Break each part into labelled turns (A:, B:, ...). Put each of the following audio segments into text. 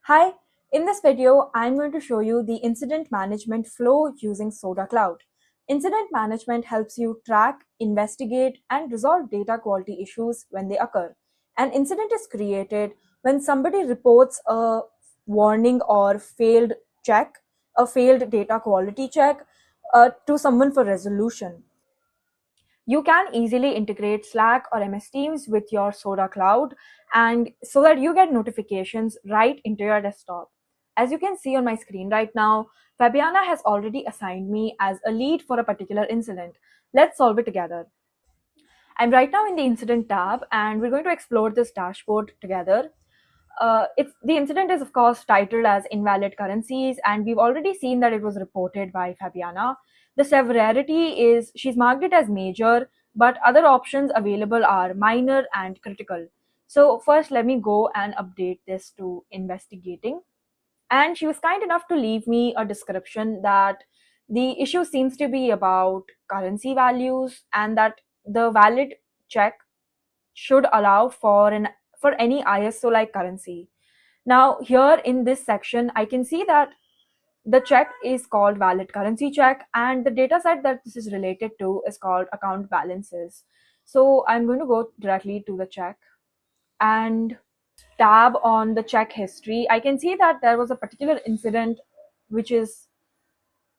A: Hi, in this video, I'm going to show you the incident management flow using Soda Cloud. Incident management helps you track, investigate, and resolve data quality issues when they occur. An incident is created when somebody reports a warning or failed check, a failed data quality check, to someone for resolution. You can easily integrate Slack or MS Teams with your Soda Cloud and so that you get notifications right into your desktop. As you can see on my screen right now, Fabiana has already assigned me as a lead for a particular incident. Let's solve it together. I'm right now in the incident tab and we're going to explore this dashboard together. The incident is of course titled as invalid currencies, and we've already seen that it was reported by Fabiana. The severity is she's marked it as major, but other options available are minor and critical. So first, let me go and update this to investigating. And she was kind enough to leave me a description that the issue seems to be about currency values and that the valid check should allow for any ISO like currency. Now, here in this section, I can see that the check is called valid currency check, and the data set that this is related to is called account balances. So I'm going to go directly to the check and tab on the check history. I can see that there was a particular incident, which is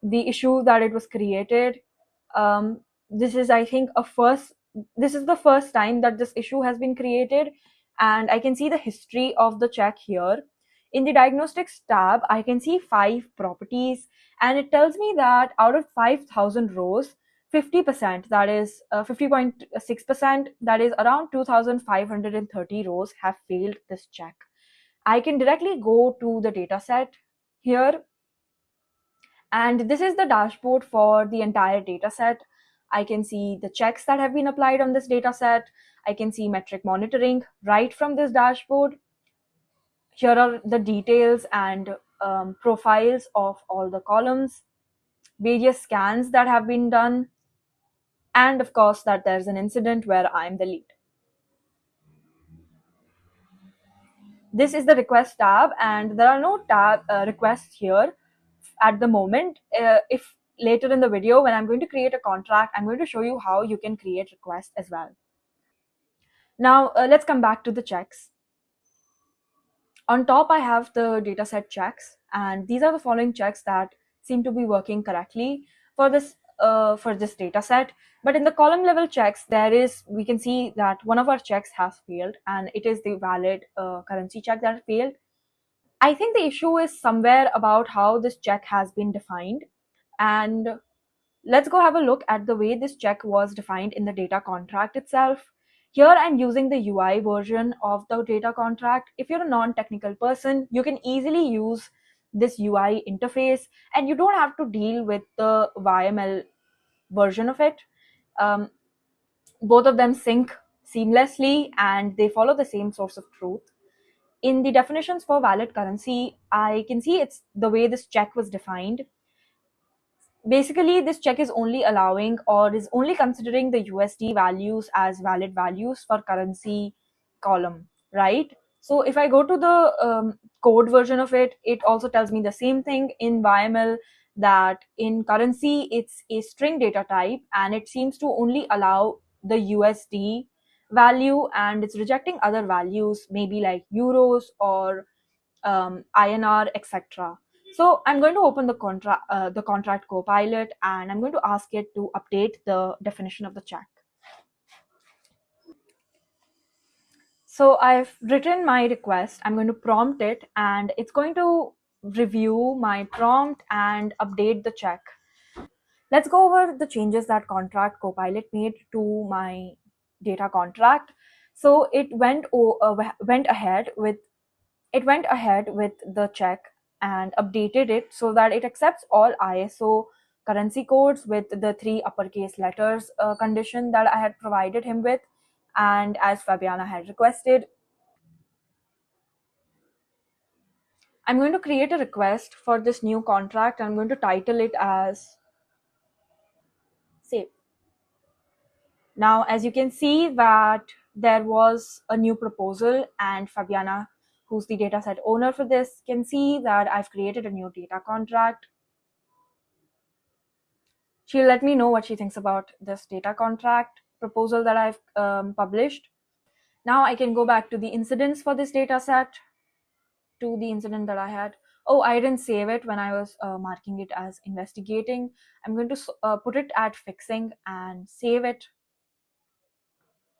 A: the issue that it was created. This is, I think, this is the first time that this issue has been created, and I can see the history of the check here. In the diagnostics tab, I can see 5 properties, and it tells me that out of 5,000 rows, 50%, that is 50.6%, that is around 2,530 rows have failed this check. I can directly go to the data set here, and this is the dashboard for the entire data set. I can see the checks that have been applied on this data set. I can see metric monitoring right from this dashboard. Here are the details and profiles of all the columns, various scans that have been done, and of course that there's an incident where I'm the lead. This is the request tab, and there are no requests here at the moment. If later in the video, when I'm going to create a contract, I'm going to show you how you can create requests as well. Now let's come back to the checks. On top, I have the dataset checks, and these are the following checks that seem to be working correctly for this data set. But in the column level checks, we can see that one of our checks has failed, and it is the valid currency check that failed. I think the issue is somewhere about how this check has been defined. And let's go have a look at the way this check was defined in the data contract itself. Here I'm using the UI version of the data contract. If you're a non-technical person, you can easily use this UI interface and you don't have to deal with the YML version of it. Um, Both of them sync seamlessly and they follow the same source of truth. In the definitions for valid currency, I can see it's the way this check was defined. Basically, this check is only allowing or is only considering the USD values as valid values for currency column, right? So if I go to the code version of it, it also tells me the same thing in YML, that in currency, it's a string data type and it seems to only allow the USD value and it's rejecting other values, maybe like euros or INR, etc. So I'm going to open the contract copilot, and I'm going to ask it to update the definition of the check. So I've written my request. I'm going to prompt it, and it's going to review my prompt and update the check. Let's go over the changes that contract copilot made to my data contract. So it went ahead with the check and updated it so that it accepts all ISO currency codes with the 3 uppercase letters condition that I had provided him with, and as Fabiana had requested. I'm going to create a request for this new contract. I'm going to title it as save. Now, as you can see that there was a new proposal and Fabiana who's the dataset owner for this, can see that I've created a new data contract. She'll let me know what she thinks about this data contract proposal that I've published. Now I can go back to the incidents for this data set, to the incident that I had. Oh, I didn't save it when I was marking it as investigating. I'm going to put it at fixing and save it.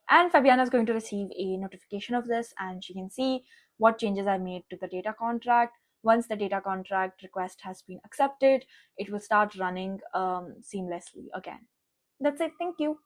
A: And Fabiana is going to receive a notification of this, and she can see what changes I made to the data contract. Once the data contract request has been accepted, it will start running seamlessly again. That's it. Thank you.